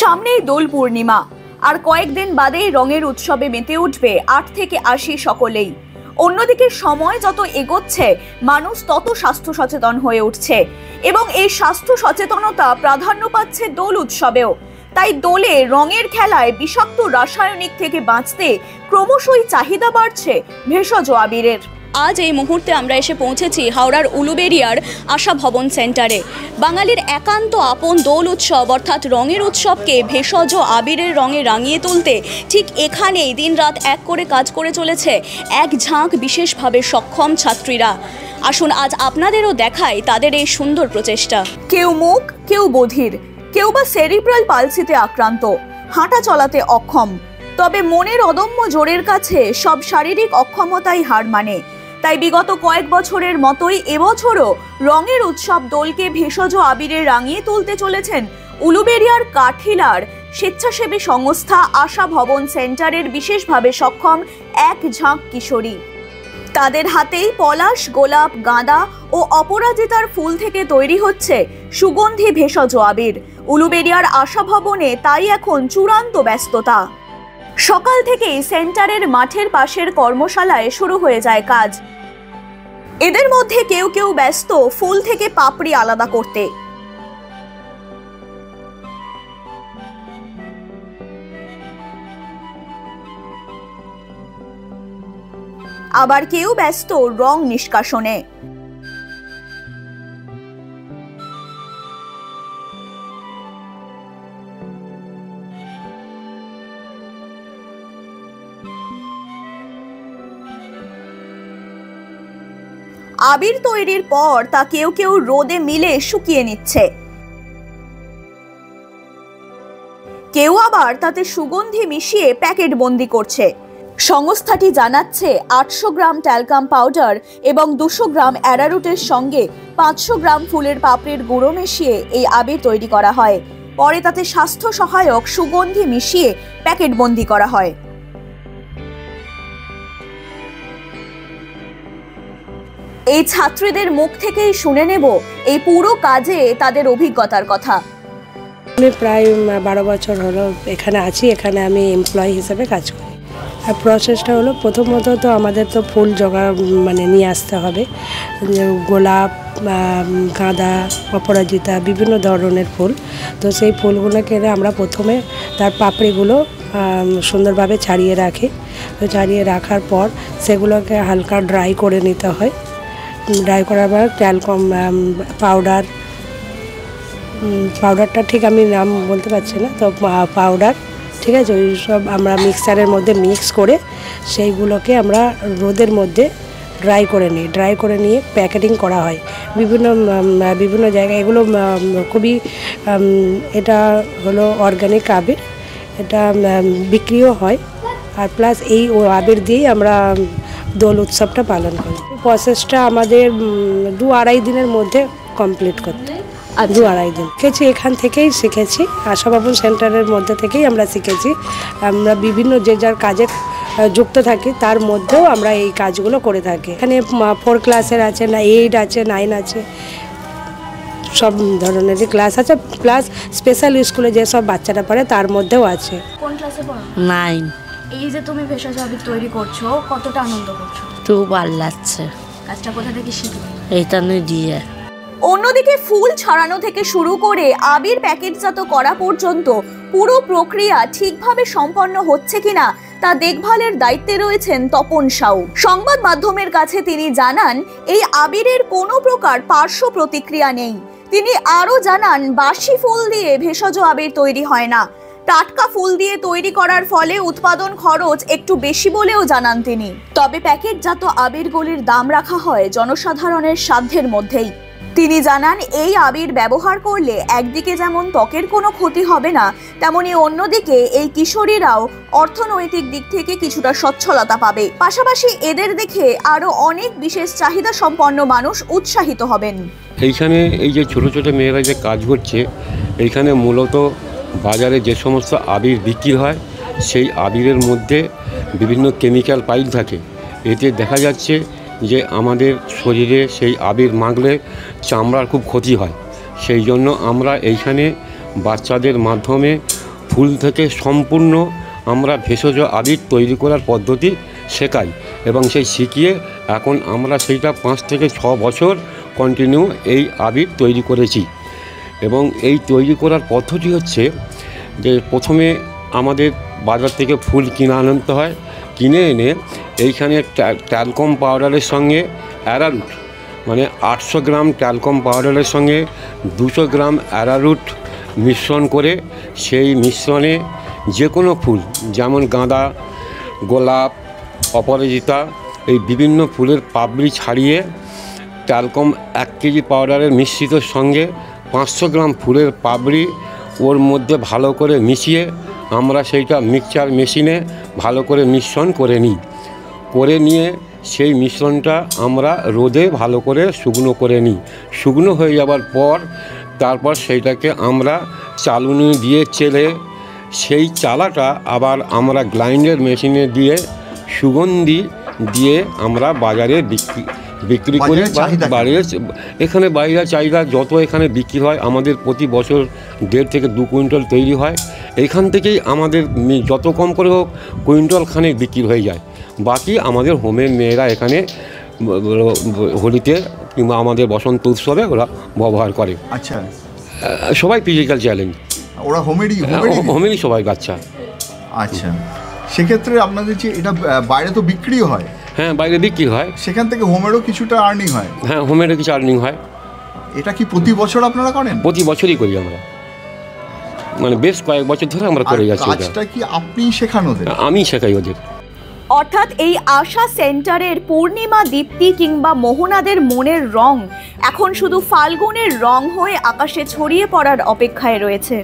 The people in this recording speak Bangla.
সামনেই দোল পূর্ণিমা, আর কয়েকদিন বাদেই রঙের উৎসবে মেতে উঠবে 8 থেকে 80 সকলেই। অন্যদিকে সময় যত এগোচ্ছে মানুষ তত স্বাস্থ্য সচেতন হয়ে উঠছে এবং এই স্বাস্থ্য সচেতনতা প্রাধান্য পাচ্ছে দোল উৎসবেও। তাই দোলে রঙের খেলায় বিষাক্ত রাসায়নিক থেকে বাঁচতে ক্রমশই চাহিদা বাড়ছে ভেষজ আবিরের। আজ এই মুহূর্তে আমরা এসে পৌঁছেছি হাওড়ার উলুবেড়িয়ার আশা ভবন সেন্টারে। বাঙালির একান্ত আপন দোল উৎসব অর্থাৎ রঙের উৎসবকে ভেষজ আবিরের রঙে রাঙিয়ে তুলতে ঠিক এখানেই দিনরাত এক করে কাজ করে চলেছে এক ঝাঁক বিশেষভাবে সক্ষম ছাত্রীরা। আসুন আজ আপনাদেরও দেখাই তাদের এই সুন্দর প্রচেষ্টা। কেউ মুখ, কেউ বধির, কেউ বা সেরিব্রাল পালসিতে আক্রান্ত, হাঁটা চলাতে অক্ষম, তবে মনের অদম্য জোরের কাছে সব শারীরিক অক্ষমতাই হার মানে। তাই বিগত কয়েক বছরের মতোই এবছরও রঙের উৎসব দোলকে ভেষজ আবিরে রাঙিয়ে তুলতে চলেছেন উলুবেড়িয়ার কাঠিলার স্বেচ্ছাসেবী সংস্থা আশা ভবন সেন্টারের বিশেষভাবে সক্ষম এক ঝাঁক কিশোরী। তাদের হাতেই পলাশ, গোলাপ, গাঁদা ও অপরাজিতার ফুল থেকে তৈরি হচ্ছে সুগন্ধি ভেষজ আবির। উলুবেড়িয়ার আশা ভবনে তাই এখন চূড়ান্ত ব্যস্ততা। সকাল থেকেই সেন্টারের মাঠের পাশের কর্মশালায় শুরু হয়ে যায় কাজ। এদের মধ্যে কেউ কেউ ব্যস্ত ফুল থেকে পাপড়ি আলাদা করতে, আবার কেউ ব্যস্ত রং নিষ্কাশনে। আবির তৈরির পর তা কেউ কেউ রোদে মিলে শুকিয়ে নিচ্ছে, কেউ আবার তাতে সুগন্ধি মিশিয়ে প্যাকেট বন্দি করছে। সংস্থাটি জানাচ্ছে 800 গ্রাম ট্যালকাম পাউডার এবং 200 গ্রাম অ্যারারুটের সঙ্গে 500 গ্রাম ফুলের পাপড়ির গুঁড়ো মিশিয়ে এই আবির তৈরি করা হয়। পরে তাতে স্বাস্থ্য সহায়ক সুগন্ধি মিশিয়ে প্যাকেট বন্দি করা হয়। এই ছাত্রীদের মুখ থেকেই শুনে নেব এই পুরো কাজে তাদের অভিজ্ঞতার কথা। আমি প্রায় 12 বছর হলো এখানে আছি। এখানে আমি এমপ্লয়ি হিসেবে কাজ করি। আর প্রসেসটা হলো প্রথমত তো আমাদের তো ফুল জোগাড় নিয়ে আসতে হবে। গোলাপ, গাঁদা, অপরাজিতা, বিভিন্ন ধরনের ফুল। তো সেই ফুলগুলোকে আমরা প্রথমে তার পাপড়িগুলো সুন্দরভাবে ছাড়িয়ে রাখি। তো ছাড়িয়ে রাখার পর সেগুলোকে হালকা ড্রাই করে নিতে হয়। ড্রাই করার পর ট্যালকাম পাউডারটা ঠিক আমি নাম বলতে পারছি না, তো পাউডার ঠিক আছে, ওই সব আমরা মিক্সারের মধ্যে মিক্স করে সেইগুলোকে আমরা রোদের মধ্যে ড্রাই করে নিই। ড্রাই করে নিয়ে প্যাকেটিং করা হয় বিভিন্ন জায়গায়। এগুলো খুবই এটা হলো অর্গানিক আবির, এটা বিক্রিও হয়। আর প্লাস এই আবির দিয়েই আমরা দোল উৎসবটা পালন করি। প্রসেসটা আমাদের 2-2.5 দিনের মধ্যে কমপ্লিট করতে। 2-2.5 দিন শিখেছি, এখান থেকেই শিখেছি। আশা ভবন সেন্টারের মধ্যে থেকেই আমরা শিখেছি। আমরা বিভিন্ন যে যার কাজে যুক্ত থাকি তার মধ্যেও আমরা এই কাজগুলো করে থাকি। এখানে 4 ক্লাসের আছে, 8 আছে, 9 আছে, সব ধরনেরই ক্লাস আছে। প্লাস স্পেশাল স্কুলে যেসব বাচ্চারা পড়ে তার মধ্যেও আছে। কোন ক্লাসে পড়ো? 9। এই যে তুমি ভেষজ আবির তৈরি করছো, কতটা আনন্দ করছো? খুব ভালো লাগছে। কাজটা কোথা থেকে শিখলে? এইটা নিয়ে দিয়ে। অন্যদিকে ফুল ছড়ানো থেকে শুরু করে আবির প্যাকেটজাত করা পর্যন্ত পুরো প্রক্রিয়া ঠিকভাবে সম্পন্ন হচ্ছে কিনা তা দেখভালের দায়িত্বে রয়েছেন তপন সাউ। সংবাদ মাধ্যমের কাছে তিনি জানান, এই আবিরের কোনো প্রকার পার্শ্ব প্রতিক্রিয়া নেই। তিনি আরও জানান, বাসি ফুল দিয়ে ভেষজ আবির তৈরি হয় না। টাটকা ফুল দিয়ে তৈরি করার ফলে উৎপাদন খরচ একটু বেশি বলেও জানান তিনি। তবে প্যাকেটজাত আবিরগুলির দাম রাখা হয় জনসাধারণের সাধ্যের মধ্যেই। তিনি জানান, এই আবির ব্যবহার করলে একদিকে যেমন ত্বকের কোনো ক্ষতি হবে না, তেমনি অন্যদিকে এই কিশোরীরাও অর্থনৈতিক দিক থেকে কিছুটা সচ্ছলতা পাবে। পাশাপাশি এদের দেখে আরো অনেক বিশেষ চাহিদা সম্পন্ন মানুষ উৎসাহিত হবেন। এইখানে এই যে ছোট ছোট মেয়েরা যে কাজ করছে, এইখানে মূলত বাজারে যে সমস্ত আবির বিক্রি হয় সেই আবিরের মধ্যে বিভিন্ন কেমিক্যাল পাইল থাকে। এতে দেখা যাচ্ছে যে আমাদের শরীরে সেই আবির মাখলে চামড়ার খুব ক্ষতি হয়। সেই জন্য আমরা এইখানে বাচ্চাদের মাধ্যমে ফুল থেকে সম্পূর্ণ আমরা ভেষজ আবির তৈরি করার পদ্ধতি শেখাই এবং সেই শিখিয়ে এখন আমরা সেইটা 5 থেকে 6 বছর কন্টিনিউ এই আবির তৈরি করেছি। এবং এই তৈরি করার পদ্ধতি হচ্ছে যে প্রথমে আমাদের বাজার থেকে ফুল কিনে আনতে হয়, কিনে এনে এইখানে ট্যালকম পাউডারের সঙ্গে অ্যারারুট মানে 800 গ্রাম ট্যালকম পাউডারের সঙ্গে 200 গ্রাম অ্যারারুট মিশ্রণ করে সেই মিশ্রণে যে কোনো ফুল যেমন গাঁদা, গোলাপ, অপরাজিতা এই বিভিন্ন ফুলের পাপড়ি ছাড়িয়ে ট্যালকম 1 কেজি পাউডারের মিশ্রিতর সঙ্গে 500 গ্রাম ফুলের পাপড়ি ওর মধ্যে ভালো করে মিশিয়ে আমরা সেইটা মিক্সচার মেশিনে ভালো করে মিশ্রণ করে নিয়ে সেই মিশ্রণটা আমরা রোদে ভালো করে শুকনো করে নিই। শুকনো হয়ে যাবার পর তারপর সেইটাকে আমরা চালুনি দিয়ে চেলে সেই চালাটা আবার আমরা গ্রাইন্ডার মেশিনে দিয়ে সুগন্ধি দিয়ে আমরা বাজারে বিক্রি করি। বাইরে এখানে বাইরে চাহিদা যত এখানে বিক্রি হয় আমাদের প্রতি বছর 1.5 থেকে 2 কুইন্টাল তৈরি হয়। এইখান থেকেই আমাদের যত কম করে হোক কুইন্টাল খানেক বিক্রি হয়ে যায়। বাকি আমাদের হোমের মেয়েরা এখানে হোলিতে কিংবা আমাদের বসন্ত উৎসবে ওরা ব্যবহার করে। আচ্ছা, সবাই ফিজিক্যাল চ্যালেঞ্জ, ওরা হোমেরই সবাই বাচ্চা। আচ্ছা, সেক্ষেত্রে আপনাদের যে এটা বাইরে তো বিক্রিও হয়? হ্যাঁ, বাইরে বিক্রি হয়, সেখান থেকে হোমেরও কিছুটা আর্নিং হয়? হ্যাঁ, হোমেরও কিছু আর্নিং হয়। এটা কি প্রতি বছর আপনারা করেন? প্রতি বছরই করি আমরা, মানে বেশ কয়েক বছর ধরে আমরা করে যাচ্ছি। কাজটা কি আপনি শেখানো? আমি শেখাই ওদের। অর্থাৎ এই আশা সেন্টারের পূর্ণিমা, দীপ্তি কিংবা মোহনাদের মনের রং এখন শুধু ফাল্গুনের রং হয়ে আকাশে ছড়িয়ে পড়ার অপেক্ষায় রয়েছে।